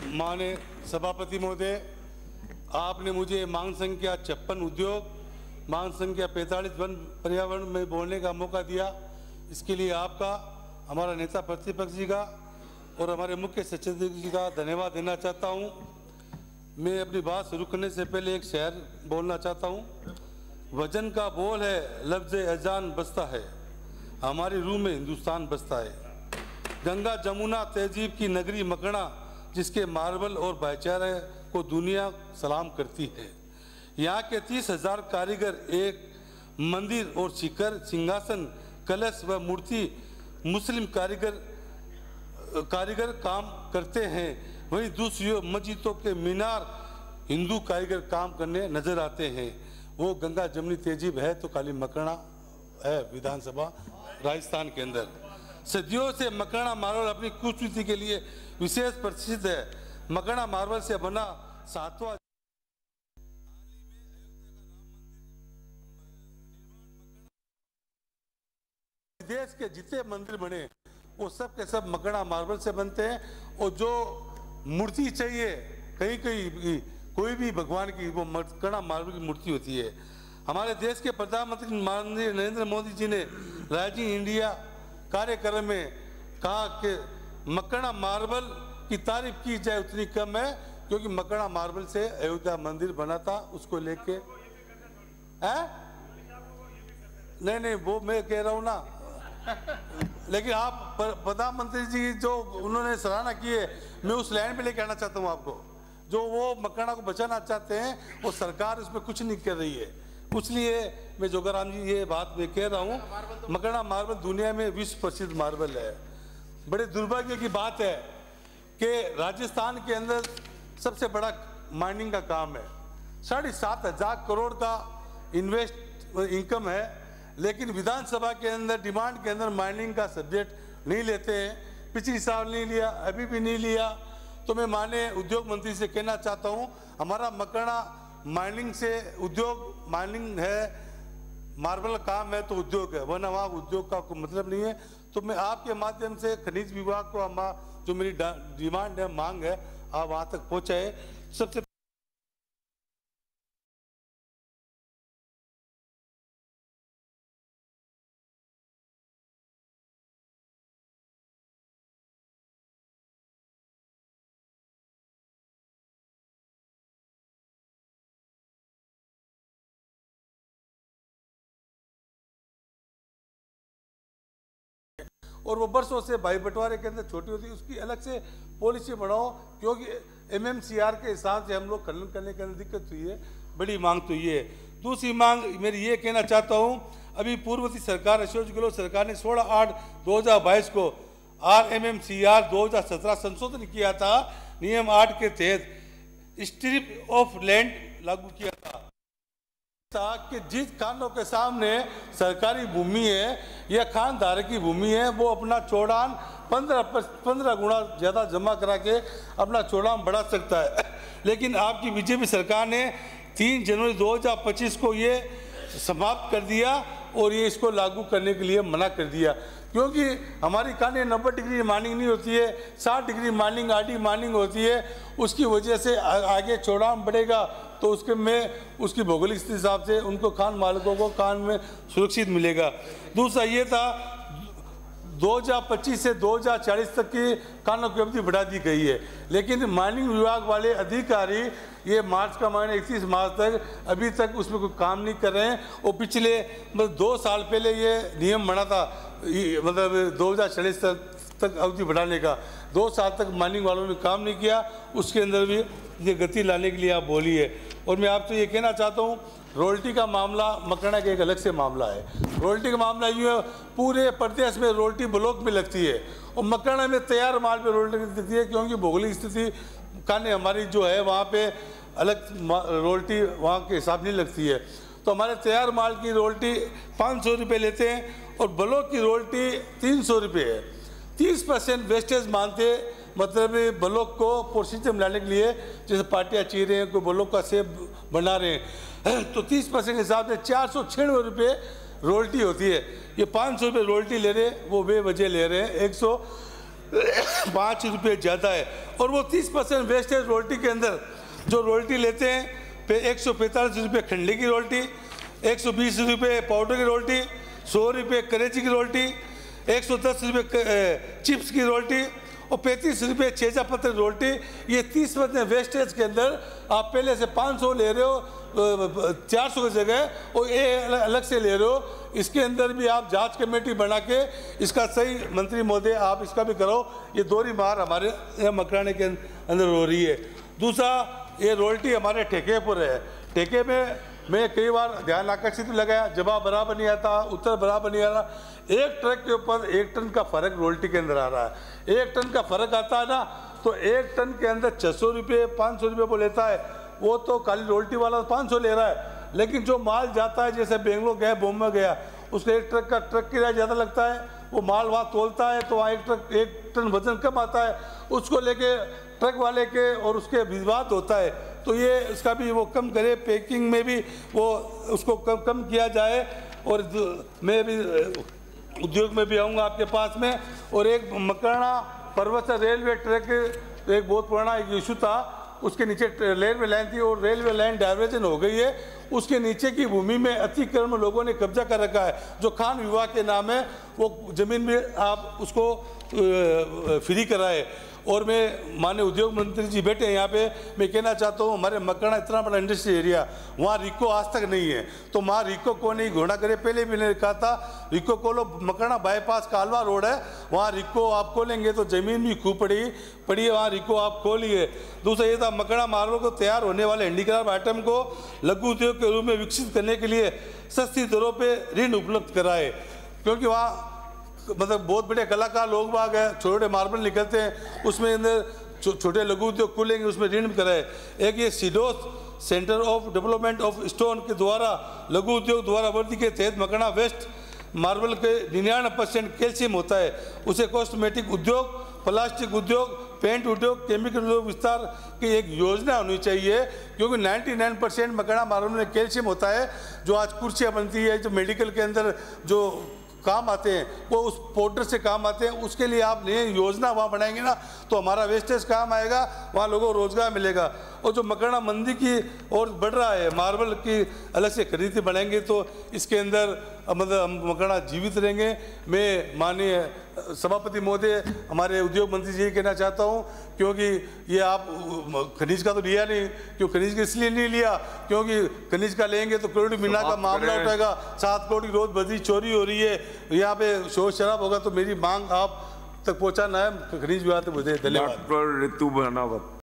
माननीय सभापति महोदय, आपने मुझे मांग संख्या 56 उद्योग, मांग संख्या 45 वन पर्यावरण में बोलने का मौका दिया। इसके लिए आपका, हमारा नेता प्रतिपक्ष जी का और हमारे मुख्य सचेतक जी का धन्यवाद देना चाहता हूं। मैं अपनी बात शुरू करने से पहले एक शेर बोलना चाहता हूं। वजन का बोल है, लफ्ज़ अजान बसता है, हमारी रूह में हिंदुस्तान बसता है। गंगा जमुना तहजीब की नगरी मकड़ा, जिसके मार्बल और भाईचारे को दुनिया सलाम करती है। यहाँ के 30,000 कारीगर एक मंदिर और शिखर, सिंहासन, कलश व मूर्ति मुस्लिम कारीगर काम करते हैं। वहीं दूसरी मस्जिदों के मीनार हिंदू कारीगर काम करने नजर आते हैं। वो गंगा जमुनी तहजीब है तो खाली मकड़ा है विधानसभा राजस्थान के अंदर। सदियों से मकड़ा मार्बल अपनी खूबसूरती के लिए विशेष प्रसिद्ध है। मकड़ा मार्बल से बना 7वां देश के जितने मंदिर बने वो सब के सब मकड़ा मार्बल से बनते हैं। और जो मूर्ति चाहिए कहीं कहीं कोई भी भगवान की, वो मकड़ा मार्बल की मूर्ति होती है। हमारे देश के प्रधानमंत्री माननीय नरेंद्र मोदी जी ने राइजिंग इंडिया कार्यक्रम में कहा कि मकड़ा मार्बल की तारीफ की जाए उतनी कम है, क्योंकि मकड़ा मार्बल से अयोध्या मंदिर बना था। उसको लेके नहीं वो मैं कह रहा हूँ ना, लेकिन आप प्रधानमंत्री जी जो उन्होंने सराहना की है, मैं उस लाइन पे लेके आना चाहता हूँ आपको। जो वो मकड़ा को बचाना चाहते हैं वो सरकार उसमें कुछ नहीं कर रही है। इसलिए मैं जोगाराम जी ये बात मैं कह रहा हूँ, मकड़ा मार्बल दुनिया में विश्व प्रसिद्ध मार्बल है। बड़े दुर्भाग्य की बात है कि राजस्थान के अंदर सबसे बड़ा माइनिंग का काम है। 7,500 करोड़ का इनकम है, लेकिन विधानसभा के अंदर डिमांड के अंदर माइनिंग का सब्जेक्ट नहीं लेते हैं। पिछली साल नहीं लिया, अभी भी नहीं लिया। तो मैं माननीय उद्योग मंत्री से कहना चाहता हूं, हमारा मकड़ा माइनिंग से उद्योग, माइनिंग है, मार्बल काम है तो उद्योग है, वरना वहाँ उद्योग का कोई मतलब नहीं है। तो मैं आपके माध्यम से खनिज विभाग को जो मेरी डिमांड है, मांग है, आप वहाँ तक पहुँचाए। सबसे और वो बरसों से भाई बंटवारे के अंदर छोटी होती है, उसकी अलग से पॉलिसी बनाओ, क्योंकि MMCR के हिसाब से हम लोग खनन करने के अंदर दिक्कत हुई है। बड़ी मांग तो ये है। दूसरी मांग मेरी ये कहना चाहता हूँ, अभी पूर्ववर्ती सरकार अशोक गहलोत सरकार ने 16/8/2022 को RMMCR 2017 संशोधन किया था। नियम 8 के तहत स्ट्रिप ऑफ लैंड लागू किया था कि जिस खानों के सामने सरकारी भूमि है या खानधारक की भूमि है, वो अपना चौड़ान 15 गुना ज़्यादा जमा करा के अपना चौड़ान बढ़ा सकता है। लेकिन आपकी बीजेपी सरकार ने 3 जनवरी 2025 को ये समाप्त कर दिया और ये इसको लागू करने के लिए मना कर दिया, क्योंकि हमारी कानून 90 डिग्री माइनिंग नहीं होती है, 60 डिग्री माइनिंग RD माइनिंग होती है। उसकी वजह से आगे चौड़ान बढ़ेगा तो उसके में उसकी भौगोलिक स्थिति हिसाब से उनको खान मालिकों को कान में सुरक्षित मिलेगा। दूसरा ये था 2025 से 2040 तक की कानों की अवधि बढ़ा दी गई है, लेकिन माइनिंग विभाग वाले अधिकारी ये मार्च का महीना 31 मार्च तक अभी तक उसमें कोई काम नहीं कर रहे हैं। और पिछले 2 साल पहले ये नियम बना था, मतलब 2040 तक अवधि बढ़ाने का। 2 साल तक माइनिंग वालों ने काम नहीं किया, उसके अंदर भी ये गति लाने के लिए आप बोली है। और मैं आपसे ये कहना चाहता हूँ, रॉयल्टी का मामला मकड़ा का एक अलग से मामला है। रॉयल्टी का मामला यूँ है, पूरे प्रदेश में रॉयल्टी ब्लॉक में लगती है और मकड़ा में तैयार माल पे रॉयल्टी लगती है, क्योंकि भौगोलिक स्थिति काने हमारी जो है वहाँ पे अलग रॉयल्टी वहाँ के हिसाब नहीं लगती है। तो हमारे तैयार माल की रॉयल्टी 500 रुपये लेते हैं और ब्लॉक की रॉयल्टी 300 रुपये है। 30% वेस्टेज मानते, मतलब ब्लॉक को प्रोसीजर में लाने के लिए, जैसे पार्टियाँ चीर रहे हैं, कोई ब्लॉक का सेब बना रहे हैं, तो 30% के हिसाब से 496 रुपये रॉयल्टी होती है। ये 500 रुपये रॉयल्टी ले रहे हैं, वो बेवजह ले रहे हैं। 5 रुपये ज़्यादा है। और वो 30% वेस्टेज रोल्टी के अंदर जो रोल्टी लेते हैं 145 रुपये खंडे की रोल्टी, 120 रुपये पाउडर की रोल्टी, 100 रुपये करेची की रोल्टी, 110 रुपये चिप्स की रोल्टी और 35 रुपये छेजा पत्थर रोल्टी। ये 30% वेस्टेज के अंदर आप पहले से 500 ले रहे हो 400 की जगह और ये अलग से ले रहे हो। इसके अंदर भी आप जांच कमेटी बना के इसका सही, मंत्री महोदय आप इसका भी करो। ये दोहरी मार हमारे मकराने के अंदर हो रही है। दूसरा, ये रोल्टी हमारे ठेके पर है। ठेके में मैं कई बार ध्यान आकर्षित लगाया, जवाब बराबर नहीं आता, उत्तर बराबर नहीं आ रहा। एक ट्रक के ऊपर 1 टन का फर्क रोल्टी के अंदर आ रहा है। 1 टन का फर्क आता है ना, तो 1 टन के अंदर 600 रुपये 500 रुपये वो लेता है। वो तो खाली रोल्टी वाला 500 ले रहा है, लेकिन जो माल जाता है, जैसे बेंगलोर गया, बॉम्बे गया, उसको 1 ट्रक का ट्रक किराया ज़्यादा लगता है। वो माल वहाँ तोलता है तो वहाँ 1 टन वजन कम आता है, उसको लेके ट्रक वाले के और उसके विवाद होता है। तो ये इसका भी वो कम करे, पैकिंग में भी वो उसको कम किया जाए। और मैं भी उद्योग में भी आऊँगा आपके पास में। और एक मकराना पर्वत रेलवे ट्रैक एक बहुत पुराना एक इशू था, उसके नीचे रेलवे लाइन थी और रेलवे लाइन डाइवर्जन हो गई है। उसके नीचे की भूमि में अतिक्रमण लोगों ने कब्जा कर रखा है, जो खान विभाग के नाम है। वो ज़मीन में आप उसको फ्री कराए। और मैं माननीय उद्योग मंत्री जी बैठे हैं यहाँ पे, मैं कहना चाहता हूँ हमारे मकराना इतना बड़ा इंडस्ट्री एरिया, वहाँ रिको आज तक नहीं है। तो वहाँ रिको को नहीं घोड़ा करे, पहले भी मैंने कहा था रिको खोलो। मकराना बाईपास कालवा रोड है, वहाँ रिको आप खोलेंगे तो ज़मीन भी खूब पड़ी है, वहाँ रिको आप खोलिए। दूसरा ये था, मकराना मार्बल को तैयार होने वाले हैंडीक्राफ्ट आइटम को लघु उद्योग के रूप में विकसित करने के लिए सस्ती दरों पर ऋण उपलब्ध कराए, क्योंकि वहाँ मतलब बहुत बड़े कलाकार लोग बाग है, छोटे मार्बल निकलते हैं, उसमें अंदर छोटे लघु उद्योग खुलेंगे, उसमें ऋण कराए। एक ये सिडोस centre of development of stone के द्वारा लघु उद्योग द्वारा वर्दी के तहत मकराना वेस्ट मार्बल के 99% कैल्शियम होता है। उसे कॉस्मेटिक उद्योग, प्लास्टिक उद्योग, पेंट उद्योग, केमिकल उद्योग विस्तार की एक योजना होनी चाहिए, क्योंकि 99% मकराना मार्बल में कैल्शियम होता है। जो आज कुर्सियाँ बनती है, जो मेडिकल के अंदर जो काम आते हैं, वो उस पाउडर से काम आते हैं। उसके लिए आप नई योजना वहाँ बनाएंगे ना, तो हमारा वेस्टेज काम आएगा, वहाँ लोगों को रोजगार मिलेगा। और जो मकराना मंदी की ओर बढ़ रहा है, मार्बल की अलग से खरीदी बढ़ाएंगे तो इसके अंदर मतलब हम मकराना जीवित रहेंगे। मैं माननीय सभापति महोदय, हमारे उद्योग मंत्री जी कहना चाहता हूँ, क्योंकि ये आप खनिज का तो लिया नहीं, क्यों खनिज का इसलिए नहीं लिया क्योंकि खनिज का लेंगे तो करोड़ मीना का मामला उठेगा, 7 करोड़ की रोज बदी चोरी हो रही है, यहाँ पे शोर शराब होगा। तो मेरी मांग आप तक पहुँचाना है खनिज विभाग से मुझे। धन्यवाद। डॉक्टर ऋतु बनावत।